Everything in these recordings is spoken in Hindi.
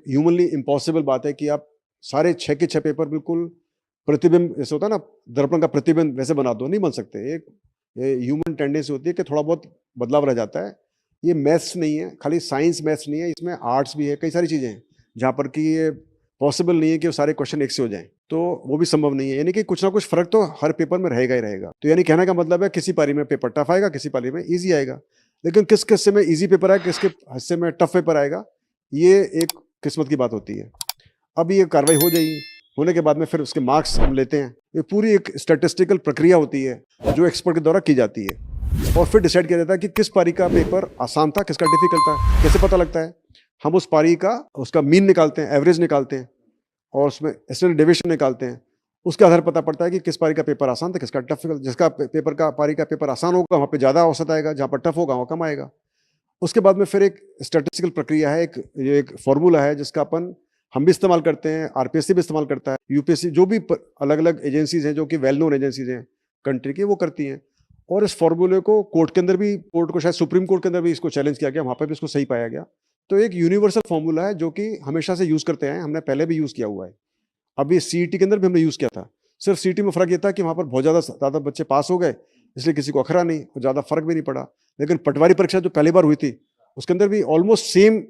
ह्यूमनली इम्पॉसिबल बात है कि आप सारे 6 के 6 पेपर बिल्कुल प्रतिबिंब जैसे होता है ना, दर्पण का प्रतिबिंब वैसे बना दो, नहीं बन सकते। एक ह्यूमन टेंडेंसी होती है कि थोड़ा बहुत बदलाव रह जाता है। ये मैथ्स नहीं है, खाली साइंस मैथ्स नहीं है, इसमें आर्ट्स भी है, कई सारी चीज़ें हैं, जहाँ पर कि ये पॉसिबल नहीं है कि वो सारे क्वेश्चन एक से हो जाएँ, तो वो भी संभव नहीं है। यानी कि कुछ ना कुछ फ़र्क तो हर पेपर में रहेगा ही रहेगा। तो यानी कहने का मतलब है किसी पारी में पेपर टफ आएगा, किसी पारी में ईज़ी आएगा। लेकिन किस हिस्से में ईज़ी पेपर आएगा, किसके हिस्से में टफ पेपर आएगा, ये एक किस्मत की बात होती है। अब ये कार्रवाई हो जाएगी, होने के बाद में फिर उसके मार्क्स हम लेते हैं। ये पूरी एक स्टैटिस्टिकल प्रक्रिया होती है, जो एक्सपर्ट के द्वारा की जाती है, और फिर डिसाइड किया जाता है कि किस पारी का पेपर आसान था, किसका डिफिकल्ट था। कैसे पता लगता है? हम उस पारी का उसका मीन निकालते हैं, एवरेज निकालते हैं, और उसमें स्टैंडर्ड डेविएशन निकालते हैं। उसके आधार पर पता पड़ता है कि किस पारी का पेपर आसान था, किसका टफ। जिसका पेपर का पारी का पेपर आसान होगा वहाँ पे ज़्यादा औसत आएगा, जहाँ पर टफ होगा वहाँ कम आएगा। उसके बाद में फिर एक स्टैटिस्टिकल प्रक्रिया है, ये एक फॉर्मूला है जिसका हम भी इस्तेमाल करते हैं, आरपीएससी भी इस्तेमाल करता है, यूपीएससी, जो भी अलग-अलग एजेंसीज़ हैं जो कि वेल नोन एजेंसीज़ हैं कंट्री की, वो करती हैं। और इस फॉर्मूले को कोर्ट के अंदर भी, कोर्ट को शायद सुप्रीम कोर्ट के अंदर भी इसको चैलेंज किया गया, वहाँ पे भी इसको सही पाया गया। तो एक यूनिवर्सल फॉर्मूला है जो कि हमेशा से यूज़ करते आए हैं, हमने पहले भी यूज़ किया हुआ है। अभी सीईटी के अंदर भी हमने यूज़ किया था। सिर्फ सीईटी में फ़र्क ये था कि वहाँ पर बहुत ज़्यादा बच्चे पास हो गए, इसलिए किसी को अखरा नहीं और ज़्यादा फ़र्क भी नहीं पड़ा। लेकिन पटवारी परीक्षा जो पहली बार हुई थी, उसके अंदर भी ऑलमोस्ट सेम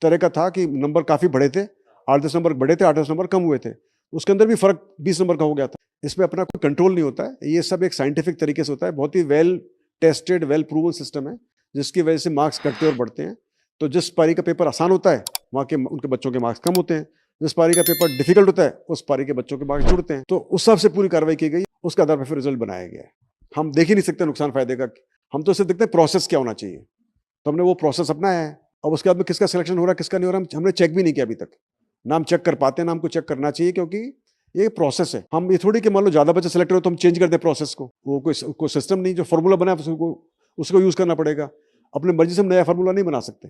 तरह का था कि नंबर काफ़ी बढ़े थे, 8-10 नंबर बढ़े थे, 8-10 नंबर कम हुए थे। उसके अंदर भी फ़र्क 20 नंबर का हो गया था। इसमें अपना कोई कंट्रोल नहीं होता है, ये सब एक साइंटिफिक तरीके से होता है, बहुत ही well tested, well proven system है, जिसकी वजह से मार्क्स घटते और बढ़ते हैं। तो जिस पारी का पेपर आसान होता है, वहाँ के उनके बच्चों के मार्क्स कम होते हैं। जिस पारी का पेपर डिफिकल्ट होता है, उस पारी के बच्चों के मार्क्स जुड़ते हैं। तो उस हिसाब से पूरी कार्रवाई की गई, उसके आधार पर फिर रिजल्ट बनाया गया है। हम देख ही नहीं सकते नुकसान फायदे का, हम तो सिर्फ देखते हैं प्रोसेस क्या होना चाहिए। तो हमने वो प्रोसेस अपनाया है। अब उसके बाद में किसका सिलेक्शन हो रहा है, किसका नहीं हो रहा, हमने चेक भी नहीं किया अभी तक। ना हम चेक कर पाते हैं, ना हमको चेक करना चाहिए, क्योंकि ये प्रोसेस है। हम ये थोड़ी कि मान लो ज़्यादा बच्चे सेलेक्ट हो तो हम चेंज कर दें प्रोसेस को। वो कोई सिस्टम नहीं, जो फॉर्मूला बना है उसको यूज़ करना पड़ेगा। अपनी मर्जी से हम नया फॉर्मूला नहीं बना सकते।